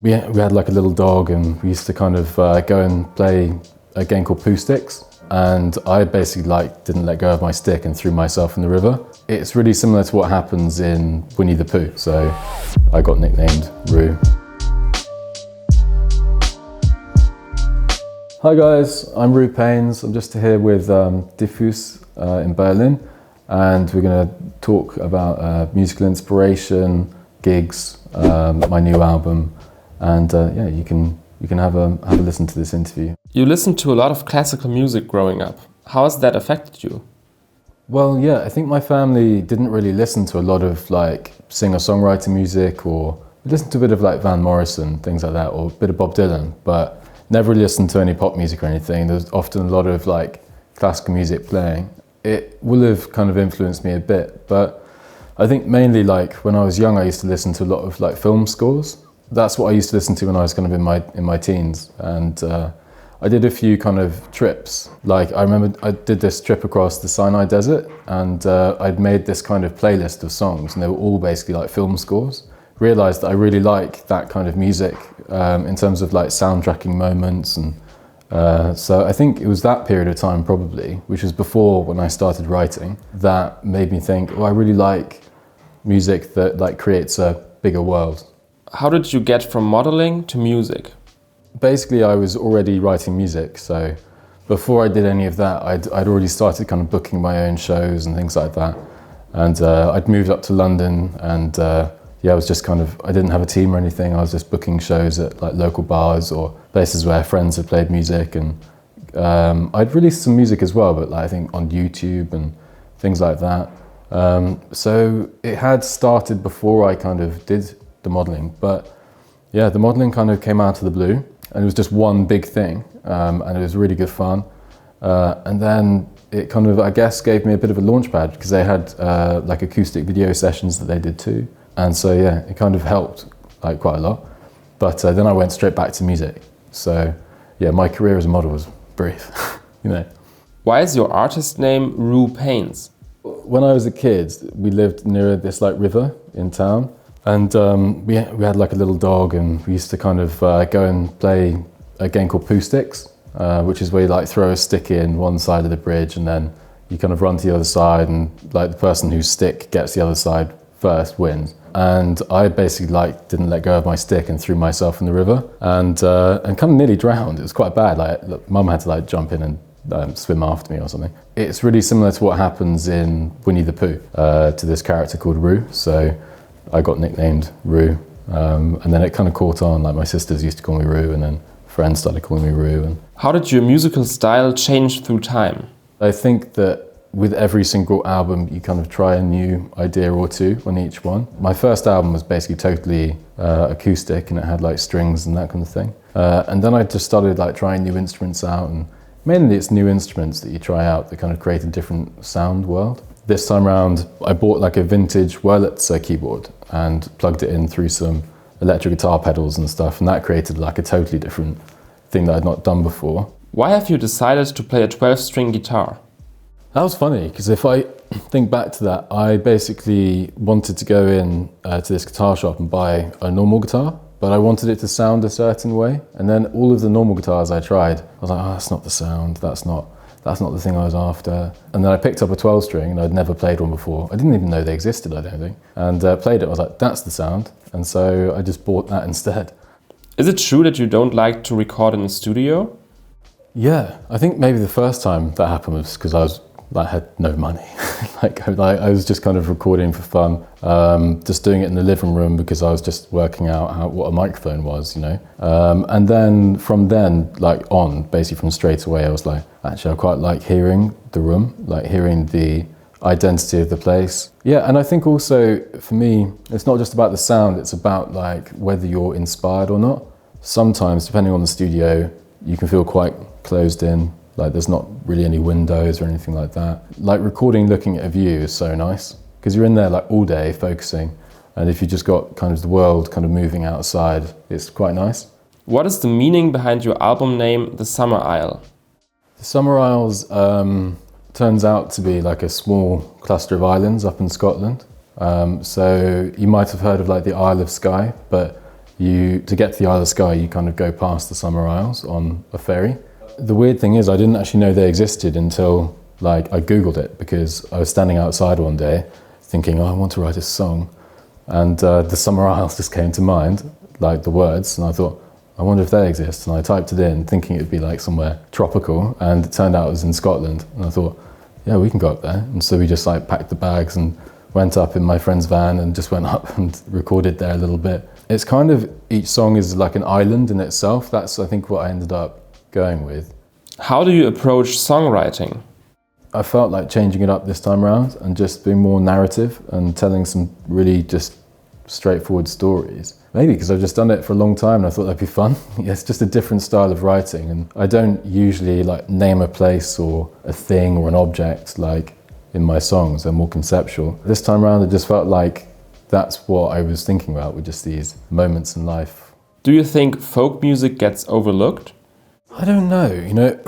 We had like a little dog, and we used to kind of go and play a game called Poohsticks, and I basically didn't let go of my stick and threw myself in the river. It's really similar to what happens in Winnie the Pooh, so I got nicknamed Roo. Hi guys, I'm Roo Panes. I'm just here with DIFFUS in Berlin, and we're going to talk about musical inspiration, gigs, my new album, and yeah, you can have a listen to this interview. You listened to a lot of classical music growing up. How has that affected you? Well, yeah, I think my family didn't really listen to a lot of like singer-songwriter music, or we listened to a bit of like Van Morrison, things like that, or a bit of Bob Dylan, but never really listened to any pop music or anything. There's often a lot of like classical music playing. It will have kind of influenced me a bit, but I think mainly like when I was young, I used to listen to a lot of like film scores. That's what I used to listen to when I was kind of in my teens, and I did a few kind of trips. Like I remember I did this trip across the Sinai desert, and I'd made this kind of playlist of songs, and they were all basically like film scores. Realised that I really like that kind of music in terms of like soundtracking moments, and so I think it was that period of time probably, which was before when I started writing, that made me think, oh, I really like music that like creates a bigger world. How did you get from modeling to music? Basically, I was already writing music, so before I did any of that, I'd already started kind of booking my own shows and things like that. And I'd moved up to London, and yeah, I was just kind of, I didn't have a team or anything. I was just booking shows at like local bars or places where friends had played music, and I'd released some music as well, but like, I think on YouTube and things like that. So it had started before I kind of did the modelling, but yeah, the modelling kind of came out of the blue, and it was just one big thing, and it was really good fun. And then it kind of, I guess, gave me a bit of a launch pad, because they had like acoustic video sessions that they did too. And so yeah, it kind of helped like quite a lot. But then I went straight back to music. So yeah, my career as a model was brief, you know. Why is your artist name Roo Panes? When I was a kid, we lived near this like river in town. And we had like a little dog, and we used to kind of go and play a game called Poohsticks, which is where you like throw a stick in one side of the bridge, and then you kind of run to the other side, and like the person whose stick gets the other side first wins. And I basically like didn't let go of my stick and threw myself in the river, and kind of nearly drowned. It was quite bad. Like Mum had to like jump in and swim after me or something. It's really similar to what happens in Winnie the Pooh to this character called Roo. So I got nicknamed Roo, and then it kind of caught on. Like my sisters used to call me Roo, and then friends started calling me Roo. And how did your musical style change through time? I think that with every single album, you kind of try a new idea or two on each one. My first album was basically totally acoustic, and it had like strings and that kind of thing. And then I just started like trying new instruments out, and mainly it's new instruments that you try out that kind of create a different sound world. This time around, I bought like a vintage Wurlitzer keyboard and plugged it in through some electric guitar pedals and stuff, and that created like a totally different thing that I'd not done before. Why have you decided to play a 12-string guitar? That was funny, because if I think back to that, I basically wanted to go in to this guitar shop and buy a normal guitar, but I wanted it to sound a certain way. And then all of the normal guitars I tried, I was like, oh, that's not the sound, that's not the thing I was after. And then I picked up a 12-string, and I'd never played one before. I didn't even know they existed, I don't think. And played it, I was like, that's the sound. And so I just bought that instead. Is it true that you don't like to record in a studio? Yeah, I think maybe the first time that happened was because I had no money. I was just kind of recording for fun, just doing it in the living room because I was just working out what a microphone was, you know. And then from then, like on, basically from straight away, I was like, actually, I quite like hearing the room, like hearing the identity of the place. Yeah, and I think also for me, it's not just about the sound, it's about like whether you're inspired or not. Sometimes, depending on the studio, you can feel quite closed in. Like there's not really any windows or anything like that. Like recording looking at a view is so nice, because you're in there like all day focusing, and if you just got kind of the world kind of moving outside, it's quite nice. What is the meaning behind your album name, The Summer Isle? The Summer Isles turns out to be like a small cluster of islands up in Scotland. So you might have heard of like the Isle of Skye, but to get to the Isle of Skye, you kind of go past the Summer Isles on a ferry. The weird thing is I didn't actually know they existed until like I Googled it, because I was standing outside one day thinking, oh, I want to write a song. And the Summer Isles just came to mind, like the words, and I thought, I wonder if they exist. And I typed it in thinking it'd be like somewhere tropical, and it turned out it was in Scotland. And I thought, yeah, we can go up there. And so we just like packed the bags and went up in my friend's van and just went up and recorded there a little bit. It's kind of, each song is like an island in itself. That's, I think, what I ended up going with. How do you approach songwriting? I felt like changing it up this time around and just being more narrative and telling some really just straightforward stories. Maybe because I've just done it for a long time and I thought that'd be fun. It's just a different style of writing, and I don't usually like name a place or a thing or an object like in my songs. They're more conceptual. This time around it just felt like that's what I was thinking about, with just these moments in life. Do you think folk music gets overlooked? I don't know, you know,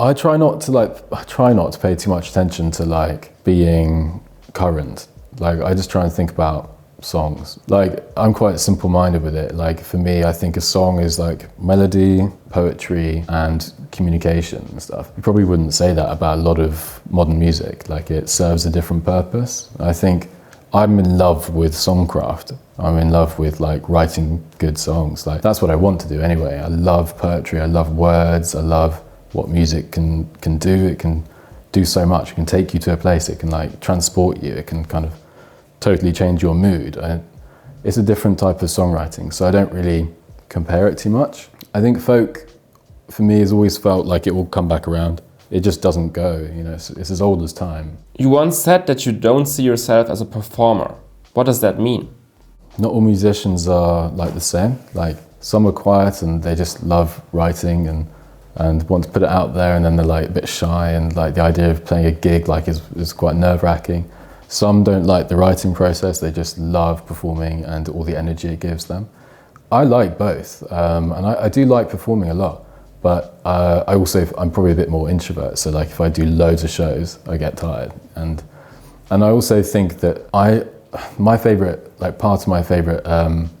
I try not to pay too much attention to like being current. Like I just try and think about songs. Like I'm quite simple-minded with it. Like for me, I think a song is like melody, poetry and communication and stuff. You probably wouldn't say that about a lot of modern music. Like it serves a different purpose. I think I'm in love with songcraft. I'm in love with like writing good songs. Like that's what I want to do anyway. I love poetry, I love words, I love what music can do. It can do so much. It can take you to a place, it can like transport you, it can kind of totally change your mood. It's a different type of songwriting, so I don't really compare it too much. I think folk, for me, has always felt like it will come back around. It just doesn't go, you know, it's as old as time. You once said that you don't see yourself as a performer. What does that mean? Not all musicians are like the same. Like some are quiet and they just love writing and want to put it out there, and then they're like a bit shy, and like the idea of playing a gig like is quite nerve-wracking. Some don't like the writing process, they just love performing and all the energy it gives them. I like both, and I do like performing a lot, but I'm probably a bit more introvert, so like if I do loads of shows, I get tired. And I also think that my favorite, like part of my favorite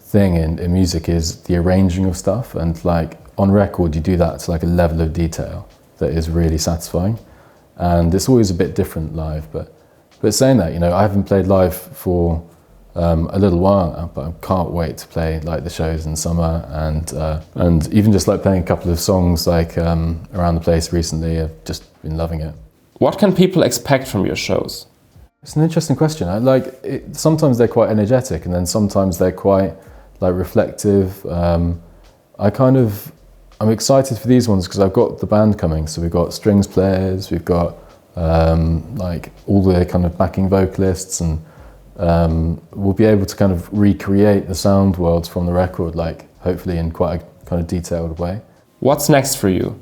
thing in music is the arranging of stuff, and like on record you do that to like a level of detail that is really satisfying, and it's always a bit different live. But saying that, you know, I haven't played live for a little while now, but I can't wait to play like the shows in summer, and even just like playing a couple of songs like around the place recently. I've just been loving it. What can people expect from your shows? It's an interesting question. Sometimes they're quite energetic, and then sometimes they're quite like reflective. I'm excited for these ones because I've got the band coming, so we've got strings players, we've got like all the kind of backing vocalists, and we'll be able to kind of recreate the sound worlds from the record, like hopefully in quite a kind of detailed way. What's next for you?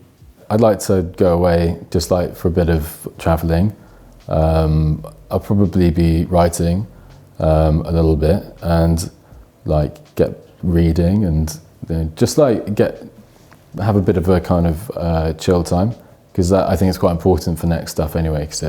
I'd like to go away just like for a bit of traveling. I'll probably be writing a little bit, and like get reading, and just like have a bit of a kind of chill time, because I think it's quite important for next stuff anyway, because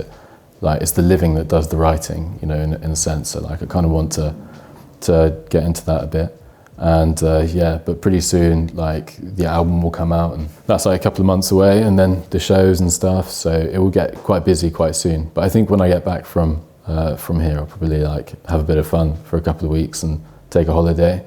it's the living that does the writing, you know, in a sense. So like I kind of want to get into that a bit, and yeah, but pretty soon like the album will come out, and that's like a couple of months away, and then the shows and stuff, so it will get quite busy quite soon. But I think when I get back from here, I'll probably like have a bit of fun for a couple of weeks and take a holiday,